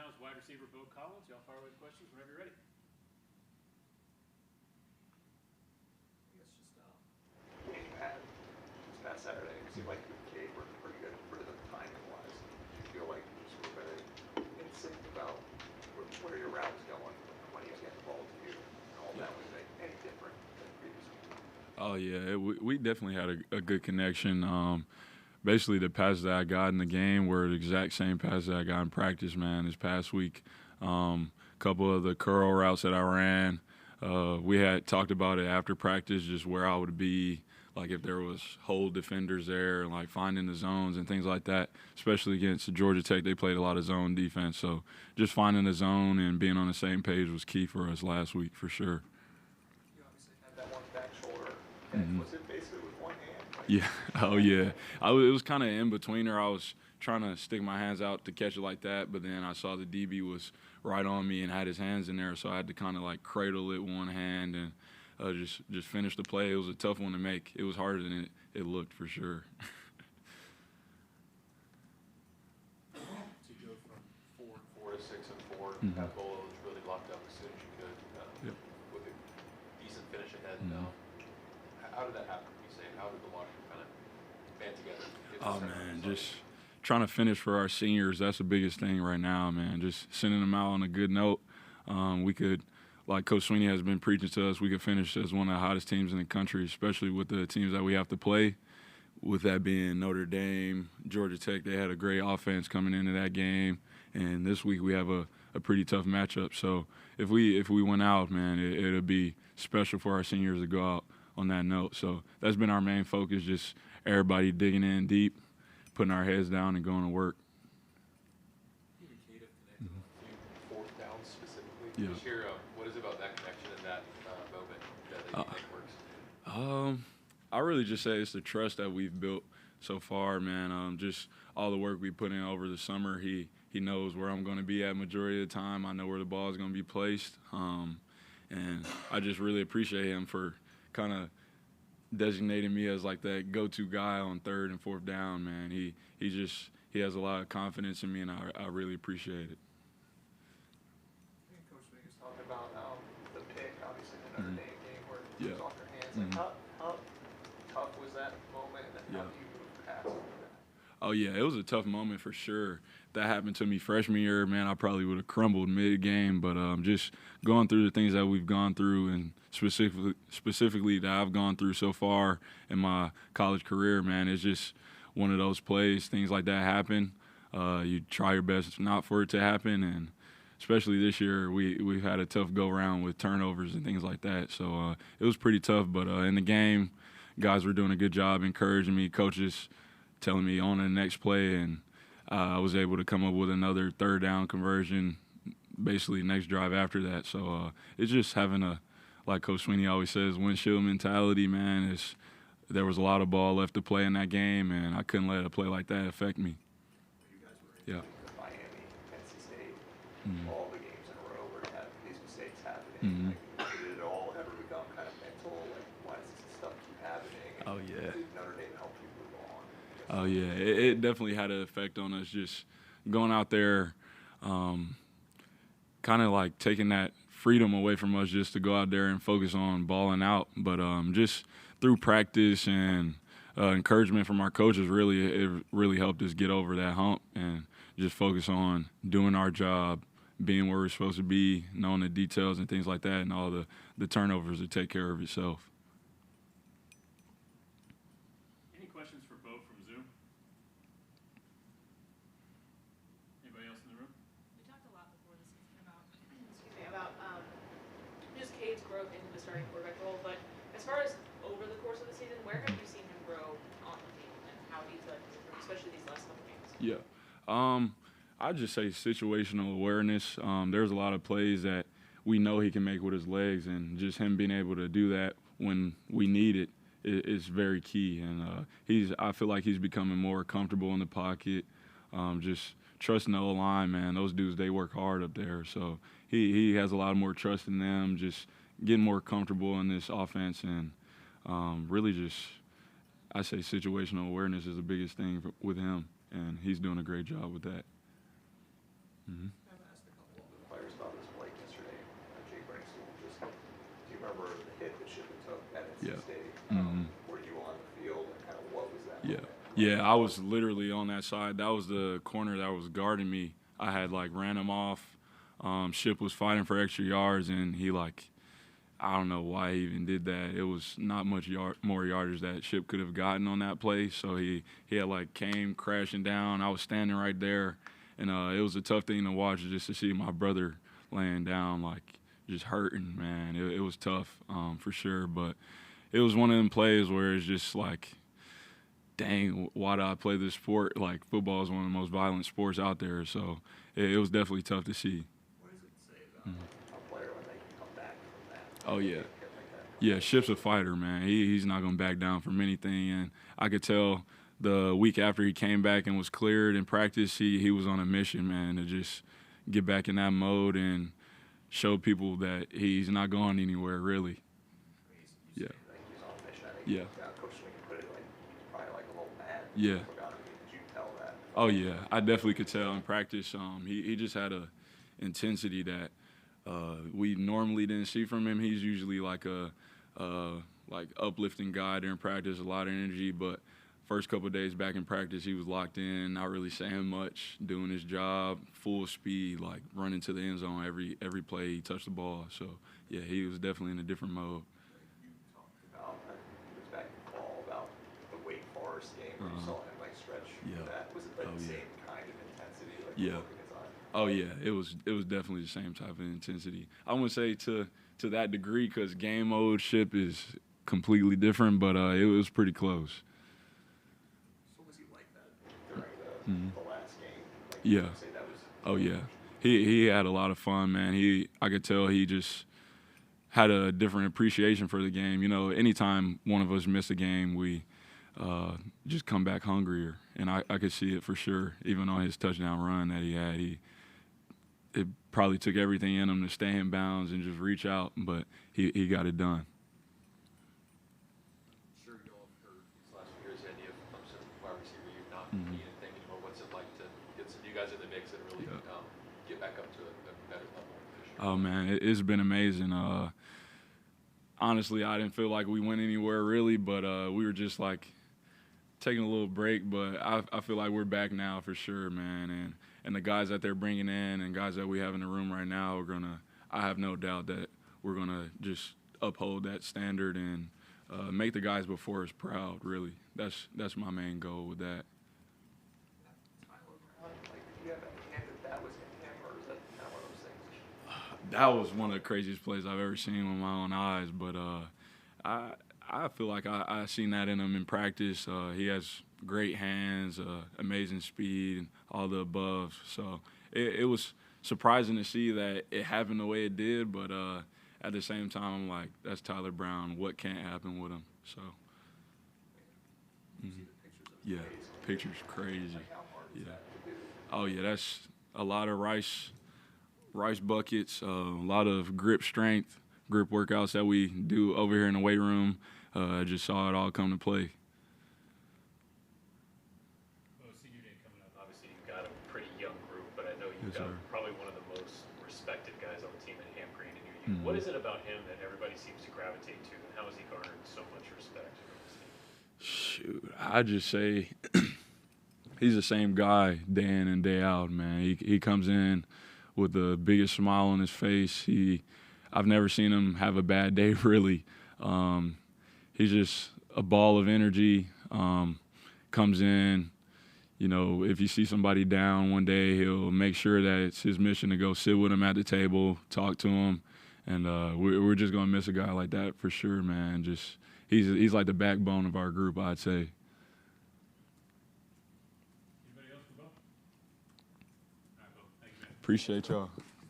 now is wide receiver Beaux Collins. Y'all fire away the questions whenever you're ready. Game you had this past Saturday, it seemed like you and Cade were pretty good rhythm timing-wise. Do you feel like you just were very in sync about where your route was going, when he was getting the ball to you, and all that? Was it any different than previous week? Oh yeah, we definitely had a good connection. Basically, the passes that I got in the game were the exact same passes that I got in practice, man. This past week, couple of the curl routes that I ran, we had talked about it after practice, just where I would be, like if there was hold defenders there, like finding the zones and things like that. Especially against Georgia Tech, they played a lot of zone defense, so just finding the zone and being on the same page was key for us last week for sure. You obviously had that one back shoulder. Was it basically with one hand? Yeah. Oh, yeah. It was kind of in between her. I was trying to stick my hands out to catch it like that, but then I saw the DB was right on me and had his hands in there, so I had to kind of like cradle it one hand and just finish the play. It was a tough one to make. It was harder than it looked for sure. To go from 4-4 to 6-4, Mhm. that goal was really locked up as soon as you could, Yep. with a decent finish ahead. Mhm. How did that happen? You say, how did the locker kind of band together? Oh, man, just trying to finish for our seniors. That's the biggest thing right now, man. Just sending them out on a good note. We could, like Coach Sweeney has been preaching to us, we could finish as one of the hottest teams in the country, especially with the teams that we have to play. With that being Notre Dame, Georgia Tech, they had a great offense coming into that game. And this week we have a pretty tough matchup. So if we went out, man, it'll be special for our seniors to go out on that note. So that's been our main focus, just everybody digging in deep, putting our heads down and going to work. You and Cade have connected on a few fourth downs specifically. Yeah. Just hear, what is it about that connection and that moment that you think works? I really just say it's the trust that we've built so far, man. Just all the work we put in over the summer. He knows where I'm going to be at majority of the time. I know where the ball is going to be placed. And I just really appreciate him for kind of designating me as like that go-to guy on third and fourth down, man. He has a lot of confidence in me, and I really appreciate it. I think Coach Sweeney was talking about the pick, obviously, in the Notre Dame game where it was Yeah. off your hands. Like, how tough was that moment, and then how Yeah. do you move past that? Oh, yeah, it was a tough moment for sure. If that happened to me freshman year, man, I probably would have crumbled mid-game. But just going through the things that we've gone through, and specifically that I've gone through so far in my college career, man, it's just one of those plays. Things like that happen. You try your best not for it to happen, and especially this year, we've had a tough go-round with turnovers and things like that. So it was pretty tough. But in the game, guys were doing a good job encouraging me, coaches telling me on to the next play, and I was able to come up with another third down conversion basically next drive after that. So it's just having like Coach Sweeney always says, windshield mentality, man. There was a lot of ball left to play in that game, and I couldn't let a play like that affect me. You guys were in Miami, NC State, all the games in a row where you had these mistakes happening. Like, did it all ever become kind of mental? Like, why does this stuff keep happening? And Oh, yeah. did Notre Dame help you move on? Oh, yeah. It definitely had an effect on us, just going out there, kind of like taking that freedom away from us just to go out there and focus on balling out. But just through practice and encouragement from our coaches, it really helped us get over that hump and just focus on doing our job, being where we're supposed to be, knowing the details and things like that, and all the turnovers to take care of itself. Any questions for Beaux from Zoom? Anybody else in the room? We talked a lot before the season about, just Cade's growth into the starting quarterback role, but as far as over the course of the season, where have you seen him grow on the field, and how do you feel like he's improved, especially these last couple games? Yeah. I'd just say situational awareness. There's a lot of plays that we know he can make with his legs, and just him being able to do that when we need it is very key. And I feel like he's becoming more comfortable in the pocket, just trusting the O-line, man. Those dudes, they work hard up there. So he has a lot more trust in them, just getting more comfortable in this offense. And really just, I say situational awareness is the biggest thing with him, and he's doing a great job with that. I haven't asked remember the hit that Ship took at NC Yeah. State. Mhm. Were you on the field, and kind of what was that? Yeah. moment? Yeah, I was literally on that side. That was the corner that was guarding me. I had like ran him off. Ship was fighting for extra yards, and he like, I don't know why he even did that. It was not much more yardage that Ship could have gotten on that play. So he had like came crashing down. I was standing right there, and it was a tough thing to watch just to see my brother laying down like just hurting, man. It was tough for sure, but it was one of them plays where it's just like, dang, why do I play this sport? Like football is one of the most violent sports out there, so it was definitely tough to see. What does it say about a player when they can come back from that? Oh yeah. Like that? Yeah, Ship's a fighter, man. He's not gonna back down from anything, and I could tell the week after he came back and was cleared in practice, he was on a mission, man, to just get back in that mode and show people that he's not going anywhere, really. You Yeah. say, like, he's on a mission. I think Yeah. Coach Sweeney put it like he's probably like a little mad. Yeah. About it. Did you tell that? Oh yeah, I definitely could tell in practice. He just had a intensity that we normally didn't see from him. He's usually like a like uplifting guy during practice, a lot of energy. But first couple of days back in practice, he was locked in, not really saying much, doing his job, full speed, like running to the end zone every play he touched the ball. So yeah, he was definitely in a different mode. You talked about, it was back in the fall, about the Wake Forest game where you saw him like stretch Yeah. that. Was it like Oh, the yeah. same kind of intensity? Like Yeah. the look in his eye? Oh yeah, it was definitely the same type of intensity. I wouldn't say to that degree because game mode Ship is completely different, but it was pretty close. So was he like that during the last game? Like, Yeah. you would say that was Oh yeah, he had a lot of fun, man. I could tell he just had a different appreciation for the game. You know, anytime one of us miss a game, we just come back hungrier, and I could see it for sure. Even on his touchdown run that he had, it probably took everything in him to stay in bounds and just reach out, but he got it done. Sure, you all have heard these last few years, the idea of Clemson wide receiver, you not being anything anymore. What's it like to get some new guys in the mix and really get back up to a better level? Oh man, it's been amazing. Honestly, I didn't feel like we went anywhere really, but we were just like taking a little break. But I feel like we're back now for sure, man. And the guys that they're bringing in and guys that we have in the room right now are I have no doubt that we're gonna just uphold that standard and make the guys before us proud. Really, that's my main goal with that. Tyler Brown. Like, did you have any hand that was in him, or is that kind of one of those things? That was one of the craziest plays I've ever seen with my own eyes. But I feel like I seen that in him in practice. He has great hands, amazing speed, and all the above. So it was surprising to see that it happened the way it did. But at the same time, I'm like, that's Tyler Brown. What can't happen with him? So You see the pictures of yeah, plays. picture's crazy. Like, how hard is Yeah. that to do? Oh yeah, that's a lot of rice buckets, a lot of grip strength, grip workouts that we do over here in the weight room. I just saw it all come to play. Well, senior day coming up, obviously you've got a pretty young group, but I know you've Yes, got sir. probably one of the most respected guys on the team in Ham Green in your youth. What is it about him that everybody seems to gravitate to, and how has he garnered so much respect from this team? Shoot, I just say he's the same guy day in and day out, man. He comes in with the biggest smile on his face. I've never seen him have a bad day, really. He's just a ball of energy. Comes in, you know, if you see somebody down one day, he'll make sure that it's his mission to go sit with him at the table, talk to him, and we're just gonna miss a guy like that for sure, man. Just he's like the backbone of our group, I'd say. Anybody else for Bo? All right, Bo, thank you, man. Appreciate y'all.